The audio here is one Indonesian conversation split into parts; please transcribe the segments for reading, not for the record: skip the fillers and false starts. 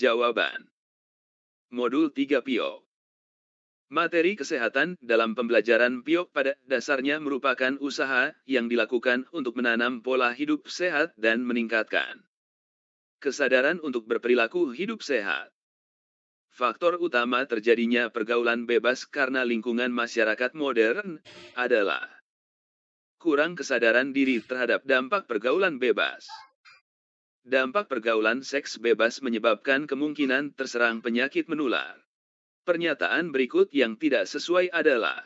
jawaban. Modul 3 PIOK. Materi kesehatan dalam pembelajaran PIOK pada dasarnya merupakan usaha yang dilakukan untuk menanam pola hidup sehat dan meningkatkan kesadaran untuk berperilaku hidup sehat. Faktor utama terjadinya pergaulan bebas karena lingkungan masyarakat modern adalah kurang kesadaran diri terhadap dampak pergaulan bebas. Dampak pergaulan seks bebas menyebabkan kemungkinan terserang penyakit menular. Pernyataan berikut yang tidak sesuai adalah: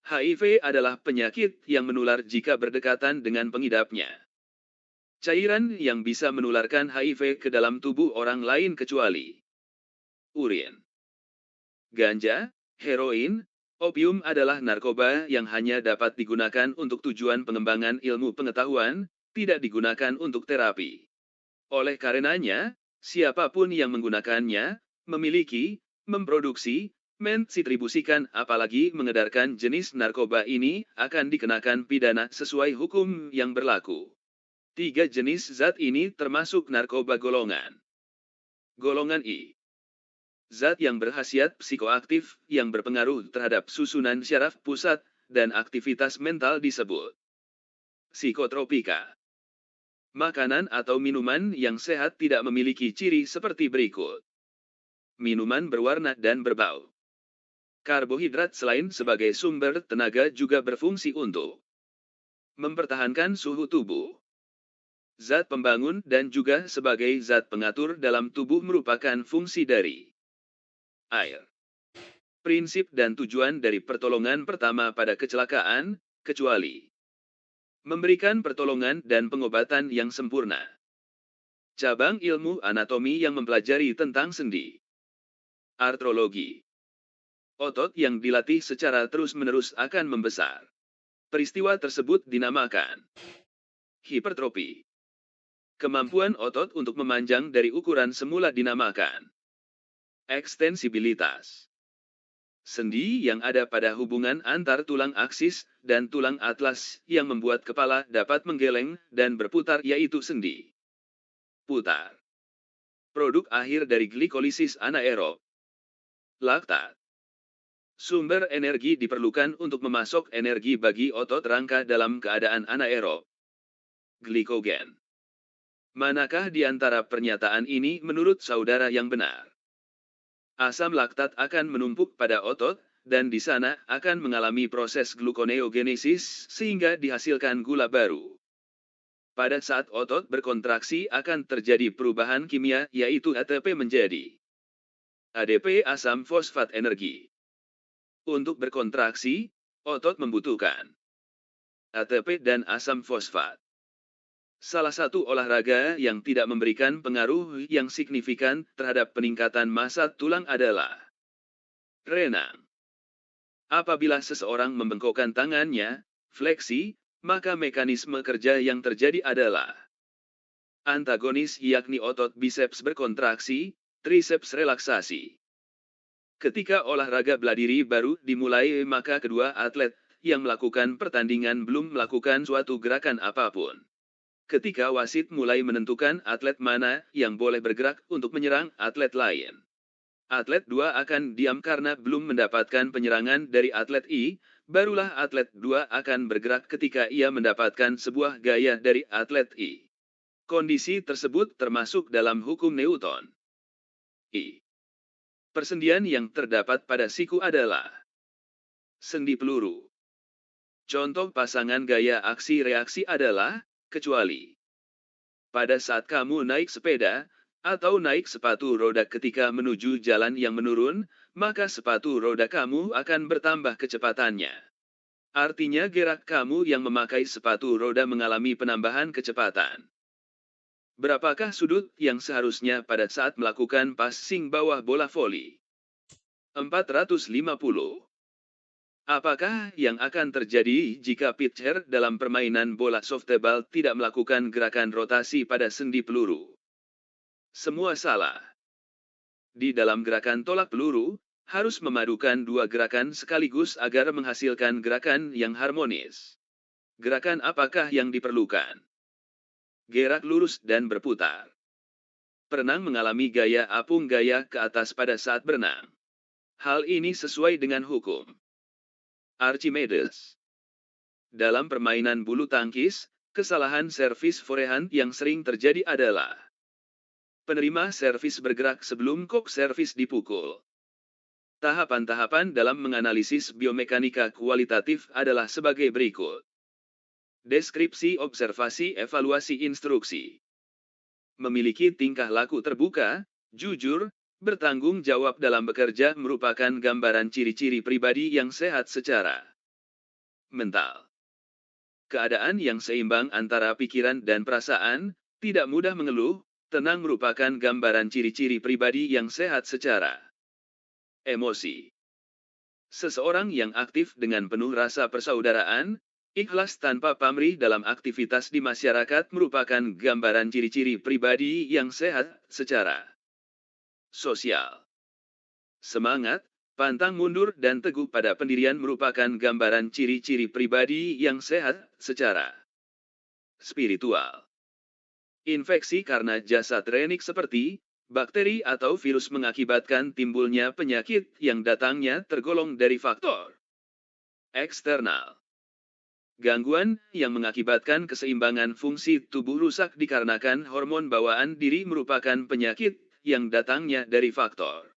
HIV adalah penyakit yang menular jika berdekatan dengan pengidapnya. Cairan yang bisa menularkan HIV ke dalam tubuh orang lain kecuali urin. Ganja, heroin, opium adalah narkoba yang hanya dapat digunakan untuk tujuan pengembangan ilmu pengetahuan, tidak digunakan untuk terapi. Oleh karenanya, siapapun yang menggunakannya, memiliki, memproduksi, mendistribusikan apalagi mengedarkan jenis narkoba ini akan dikenakan pidana sesuai hukum yang berlaku. 3 jenis zat ini termasuk narkoba golongan. Golongan I. Zat yang berkhasiat psikoaktif yang berpengaruh terhadap susunan syaraf pusat dan aktivitas mental disebut psikotropika. Makanan atau minuman yang sehat tidak memiliki ciri seperti berikut. Minuman berwarna dan berbau. Karbohidrat selain sebagai sumber tenaga juga berfungsi untuk mempertahankan suhu tubuh. Zat pembangun dan juga sebagai zat pengatur dalam tubuh merupakan fungsi dari air. Prinsip dan tujuan dari pertolongan pertama pada kecelakaan, kecuali memberikan pertolongan dan pengobatan yang sempurna. Cabang ilmu anatomi yang mempelajari tentang sendi. Artrologi. Otot yang dilatih secara terus-menerus akan membesar. Peristiwa tersebut dinamakan hipertrofi. Kemampuan otot untuk memanjang dari ukuran semula dinamakan ekstensibilitas. Sendi yang ada pada hubungan antar tulang aksis dan tulang atlas yang membuat kepala dapat menggeleng dan berputar yaitu sendi putar. Produk akhir dari glikolisis anaerob. Laktat. Sumber energi diperlukan untuk memasok energi bagi otot rangka dalam keadaan anaerob. Glikogen. Manakah di antara pernyataan ini menurut saudara yang benar? Asam laktat akan menumpuk pada otot, dan di sana akan mengalami proses gluconeogenesis sehingga dihasilkan gula baru. Pada saat otot berkontraksi akan terjadi perubahan kimia yaitu ATP menjadi ADP asam fosfat energi. Untuk berkontraksi, otot membutuhkan ATP dan asam fosfat. Salah satu olahraga yang tidak memberikan pengaruh yang signifikan terhadap peningkatan massa tulang adalah renang. Apabila seseorang membengkokkan tangannya, fleksi, maka mekanisme kerja yang terjadi adalah antagonis yakni otot biceps berkontraksi, triceps relaksasi. Ketika olahraga bela diri baru dimulai maka kedua atlet yang melakukan pertandingan belum melakukan suatu gerakan apapun. Ketika wasit mulai menentukan atlet mana yang boleh bergerak untuk menyerang atlet lain. Atlet 2 akan diam karena belum mendapatkan penyerangan dari atlet I, barulah atlet 2 akan bergerak ketika ia mendapatkan sebuah gaya dari atlet I. Kondisi tersebut termasuk dalam hukum Newton. I. Persendian yang terdapat pada siku adalah sendi peluru. Contoh pasangan gaya aksi-reaksi adalah kecuali pada saat kamu naik sepeda, atau naik sepatu roda ketika menuju jalan yang menurun, maka sepatu roda kamu akan bertambah kecepatannya. Artinya gerak kamu yang memakai sepatu roda mengalami penambahan kecepatan. Berapakah sudut yang seharusnya pada saat melakukan passing bawah bola voli? 450. Apakah yang akan terjadi jika pitcher dalam permainan bola softball tidak melakukan gerakan rotasi pada sendi peluru? Semua salah. Di dalam gerakan tolak peluru, harus memadukan dua gerakan sekaligus agar menghasilkan gerakan yang harmonis. Gerakan apakah yang diperlukan? Gerak lurus dan berputar. Perenang mengalami gaya apung gaya ke atas pada saat berenang. Hal ini sesuai dengan hukum Archimedes. Dalam permainan bulu tangkis, kesalahan servis forehand yang sering terjadi adalah penerima servis bergerak sebelum kok servis dipukul. Tahapan-tahapan dalam menganalisis biomekanika kualitatif adalah sebagai berikut. Deskripsi, observasi, evaluasi, instruksi. Memiliki tingkah laku terbuka, jujur, bertanggung jawab dalam bekerja merupakan gambaran ciri-ciri pribadi yang sehat secara mental. Keadaan yang seimbang antara pikiran dan perasaan, tidak mudah mengeluh, tenang merupakan gambaran ciri-ciri pribadi yang sehat secara emosi. Seseorang yang aktif dengan penuh rasa persaudaraan, ikhlas tanpa pamrih dalam aktivitas di masyarakat merupakan gambaran ciri-ciri pribadi yang sehat secara sosial. Semangat, pantang mundur dan teguh pada pendirian merupakan gambaran ciri-ciri pribadi yang sehat secara spiritual. Infeksi karena jasad renik seperti bakteri atau virus mengakibatkan timbulnya penyakit yang datangnya tergolong dari faktor eksternal. Gangguan yang mengakibatkan keseimbangan fungsi tubuh rusak dikarenakan hormon bawaan diri merupakan penyakit yang datangnya dari faktor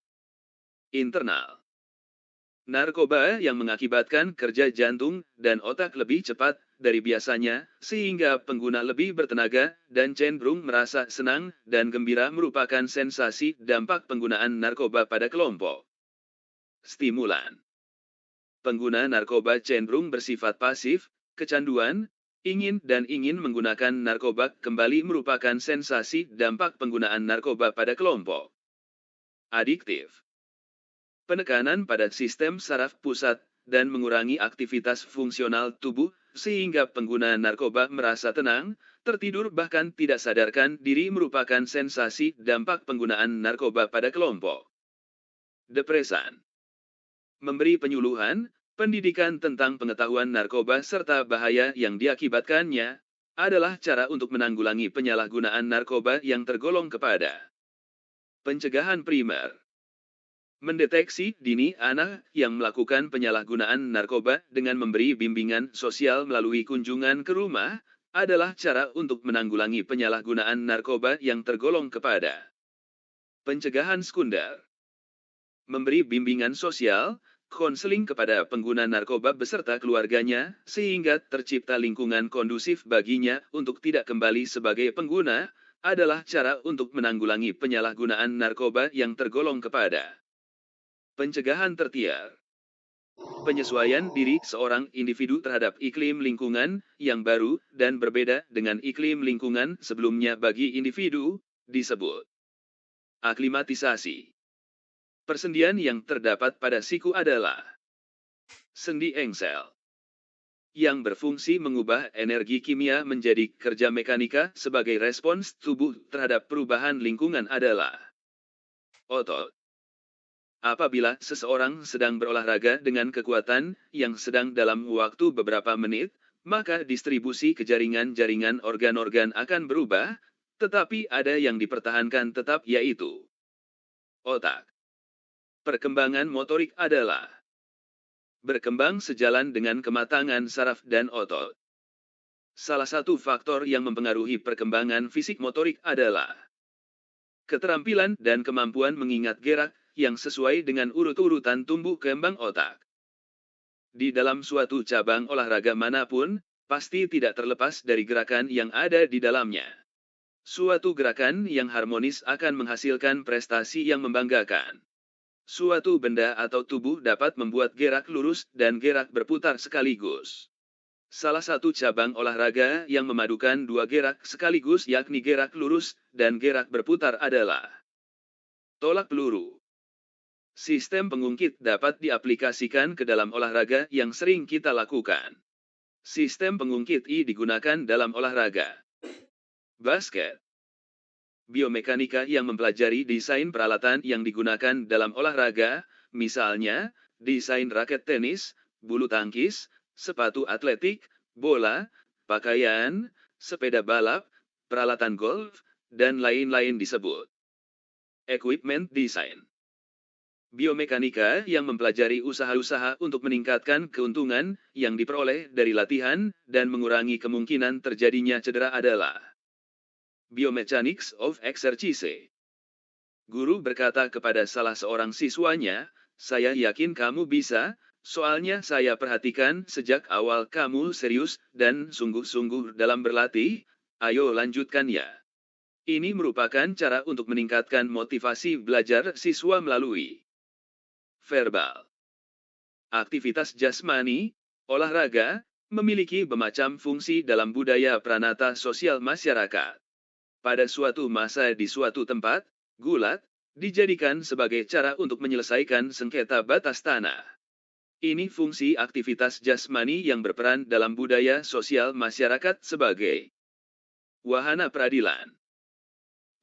internal. Narkoba yang mengakibatkan kerja jantung dan otak lebih cepat dari biasanya, sehingga pengguna lebih bertenaga dan cenderung merasa senang dan gembira merupakan sensasi dampak penggunaan narkoba pada kelompok stimulan. Pengguna narkoba cenderung bersifat pasif, kecanduan, ingin menggunakan narkoba kembali merupakan sensasi dampak penggunaan narkoba pada kelompok adiktif. Penekanan pada sistem saraf pusat dan mengurangi aktivitas fungsional tubuh sehingga pengguna narkoba merasa tenang, tertidur bahkan tidak sadarkan diri merupakan sensasi dampak penggunaan narkoba pada kelompok depresan. Memberi penyuluhan, pendidikan tentang pengetahuan narkoba serta bahaya yang diakibatkannya, adalah cara untuk menanggulangi penyalahgunaan narkoba yang tergolong kepada pencegahan primer. Mendeteksi dini anak yang melakukan penyalahgunaan narkoba dengan memberi bimbingan sosial melalui kunjungan ke rumah, adalah cara untuk menanggulangi penyalahgunaan narkoba yang tergolong kepada pencegahan sekunder. Memberi bimbingan sosial, konseling kepada pengguna narkoba beserta keluarganya, sehingga tercipta lingkungan kondusif baginya untuk tidak kembali sebagai pengguna, adalah cara untuk menanggulangi penyalahgunaan narkoba yang tergolong kepada pencegahan tertiar. Penyesuaian diri seorang individu terhadap iklim lingkungan yang baru dan berbeda dengan iklim lingkungan sebelumnya bagi individu, disebut aklimatisasi. Persendian yang terdapat pada siku adalah sendi engsel, yang berfungsi mengubah energi kimia menjadi kerja mekanika sebagai respons tubuh terhadap perubahan lingkungan adalah otot. Apabila seseorang sedang berolahraga dengan kekuatan yang sedang dalam waktu beberapa menit, maka distribusi ke jaringan-jaringan organ-organ akan berubah, tetapi ada yang dipertahankan tetap yaitu otak. Perkembangan motorik adalah berkembang sejalan dengan kematangan saraf dan otot. Salah satu faktor yang mempengaruhi perkembangan fisik motorik adalah keterampilan dan kemampuan mengingat gerak yang sesuai dengan urut-urutan tumbuh kembang otak. Di dalam suatu cabang olahraga manapun, pasti tidak terlepas dari gerakan yang ada di dalamnya. Suatu gerakan yang harmonis akan menghasilkan prestasi yang membanggakan. Suatu benda atau tubuh dapat membuat gerak lurus dan gerak berputar sekaligus. Salah satu cabang olahraga yang memadukan dua gerak sekaligus yakni gerak lurus dan gerak berputar adalah tolak peluru. Sistem pengungkit dapat diaplikasikan ke dalam olahraga yang sering kita lakukan. Sistem pengungkit I digunakan dalam olahraga basket. Biomekanika yang mempelajari desain peralatan yang digunakan dalam olahraga, misalnya, desain raket tenis, bulu tangkis, sepatu atletik, bola, pakaian, sepeda balap, peralatan golf, dan lain-lain disebut Equipment Design. Biomekanika yang mempelajari usaha-usaha untuk meningkatkan keuntungan yang diperoleh dari latihan dan mengurangi kemungkinan terjadinya cedera adalah Biomechanics of Exercise. Guru berkata kepada salah seorang siswanya, "Saya yakin kamu bisa, soalnya saya perhatikan sejak awal kamu serius dan sungguh-sungguh dalam berlatih. Ayo lanjutkan ya." Ini merupakan cara untuk meningkatkan motivasi belajar siswa melalui verbal. Aktivitas jasmani, olahraga, memiliki bermacam fungsi dalam budaya pranata sosial masyarakat. Pada suatu masa di suatu tempat, gulat dijadikan sebagai cara untuk menyelesaikan sengketa batas tanah. Ini fungsi aktivitas jasmani yang berperan dalam budaya sosial masyarakat sebagai wahana peradilan.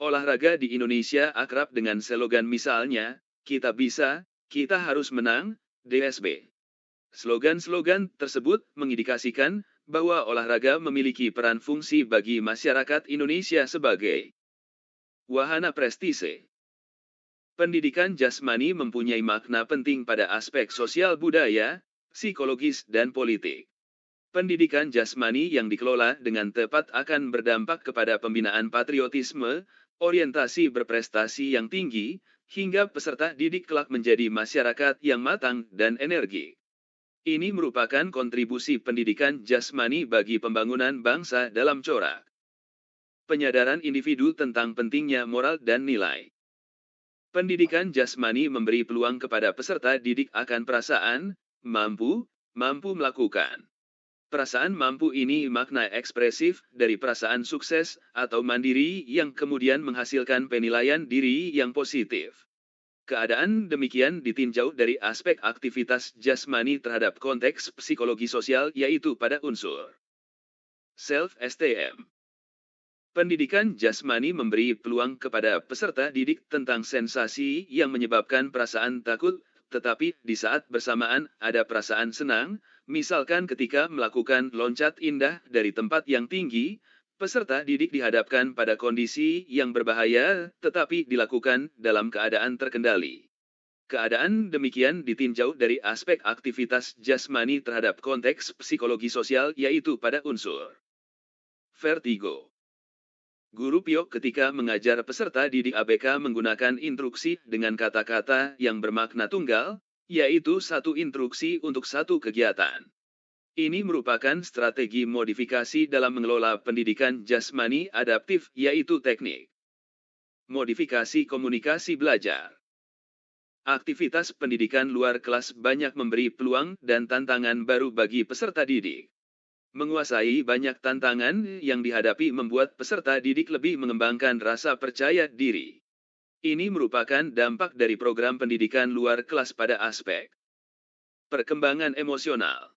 Olahraga di Indonesia akrab dengan slogan misalnya, "Kita bisa, kita harus menang, DSB." Slogan-slogan tersebut mengindikasikan bahwa olahraga memiliki peran fungsi bagi masyarakat Indonesia sebagai wahana prestise. Pendidikan jasmani mempunyai makna penting pada aspek sosial budaya, psikologis, dan politik. Pendidikan jasmani yang dikelola dengan tepat akan berdampak kepada pembinaan patriotisme, orientasi berprestasi yang tinggi, hingga peserta didik kelak menjadi masyarakat yang matang dan energik. Ini merupakan kontribusi pendidikan jasmani bagi pembangunan bangsa dalam corak penyadaran individu tentang pentingnya moral dan nilai. Pendidikan jasmani memberi peluang kepada peserta didik akan perasaan, mampu melakukan. Perasaan mampu ini makna ekspresif dari perasaan sukses atau mandiri yang kemudian menghasilkan penilaian diri yang positif. Keadaan demikian ditinjau dari aspek aktivitas jasmani terhadap konteks psikologi sosial yaitu pada unsur self-esteem. Pendidikan jasmani memberi peluang kepada peserta didik tentang sensasi yang menyebabkan perasaan takut, tetapi di saat bersamaan ada perasaan senang, misalkan ketika melakukan loncat indah dari tempat yang tinggi, peserta didik dihadapkan pada kondisi yang berbahaya, tetapi dilakukan dalam keadaan terkendali. Keadaan demikian ditinjau dari aspek aktivitas jasmani terhadap konteks psikologi sosial yaitu pada unsur vertigo. Guru Pio ketika mengajar peserta didik ABK menggunakan instruksi dengan kata-kata yang bermakna tunggal, yaitu satu instruksi untuk satu kegiatan. Ini merupakan strategi modifikasi dalam mengelola pendidikan jasmani adaptif yaitu teknik modifikasi komunikasi belajar. Aktivitas pendidikan luar kelas banyak memberi peluang dan tantangan baru bagi peserta didik. Menguasai banyak tantangan yang dihadapi membuat peserta didik lebih mengembangkan rasa percaya diri. Ini merupakan dampak dari program pendidikan luar kelas pada aspek perkembangan emosional.